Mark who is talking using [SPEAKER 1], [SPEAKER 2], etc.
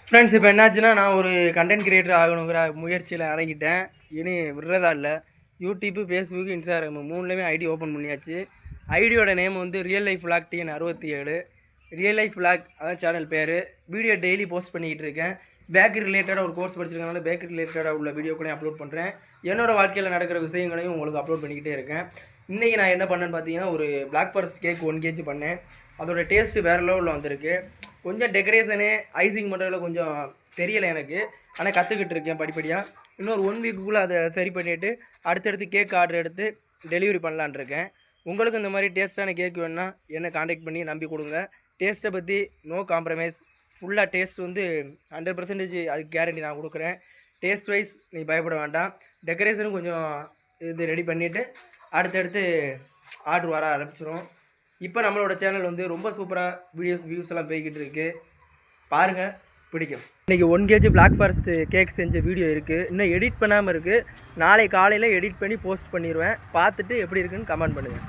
[SPEAKER 1] Friends இப்போ என்னாச்சுன்னா நான் ஒரு கண்டென்ட் கிரியேட்டர் ஆகணுங்கிற முயற்சியில் இறங்கிட்டேன். இனி விடுறதா இல்லை. யூடியூப்பு, ஃபேஸ்புக்கு, இன்ஸ்டாகிராமு மூணுலேயுமே ஐடி ஓப்பன் பண்ணியாச்சு. ஐடியோட நேம் வந்து real life vlog TN67. Real life vlog அதான் சேனல் பேர். வீடியோ டெய்லி போஸ்ட் பண்ணிக்கிட்டு இருக்கேன். பேக்கரி ரிலேட்டடாக ஒரு கோர்ஸ் படிச்சிருக்கனால பேக்கரி ரிலேட்டடாக உள்ள வீடியோக்களையும் அப்லோட் பண்ணுறேன். என்னோடய வாழ்க்கையில் நடக்கிற விஷயங்களையும் உங்களுக்கு அப்லோட் பண்ணிக்கிட்டே இருக்கேன். இன்றைக்கி நான் என்ன பண்ணேன்னு பார்த்தீங்கன்னா, ஒரு பிளாக் ஃபாரஸ்ட் கேக் 1 kg பண்ணேன். அதோட டேஸ்ட்டு வேறு லெவலில் வந்திருக்கு. கொஞ்சம் டெக்கரேஷனு ஐசிங் பண்ணுறதுல கொஞ்சம் தெரியலை எனக்கு. ஆனால் கற்றுக்கிட்டு இருக்கேன் படிப்படியாக. இன்னொரு 1 வீக்குள்ளே அதை சரி பண்ணிவிட்டு அடுத்தடுத்து கேக் ஆர்டர் எடுத்து டெலிவரி பண்ணலான் இருக்கேன். உங்களுக்கு இந்த மாதிரி டேஸ்ட்டான கேக் வேணுன்னா என்னை காண்டாக்ட் பண்ணி நம்பி கொடுங்க. டேஸ்ட்டை பற்றி நோ காம்ப்ரமைஸ். ஃபுல்லாக டேஸ்ட் வந்து 100% அதுக்கு கேரண்டி நான் கொடுக்குறேன். டேஸ்ட் வைஸ் நீ பயப்பட வேண்டாம். டெக்கரேஷனும் கொஞ்சம் இது ரெடி பண்ணிவிட்டு அடுத்தடுத்து ஆர்டர் வர ஆரம்பிச்சிடும். இப்போ நம்மளோட சேனல் வந்து ரொம்ப சூப்பராக வியூஸ் எல்லாம் போய்கிட்டு இருக்குது. பாருங்கள், பிடிக்கும். இன்றைக்கி 1 kg பிளாக் ஃபாரஸ்ட் கேக் செஞ்ச வீடியோ இருக்குது. இன்னும் எடிட் பண்ணாமல் இருக்குது. நாளை காலையில் எடிட் பண்ணி போஸ்ட் பண்ணிடுவேன். பார்த்துட்டு எப்படி இருக்குன்னு கமெண்ட் பண்ணுங்கள்.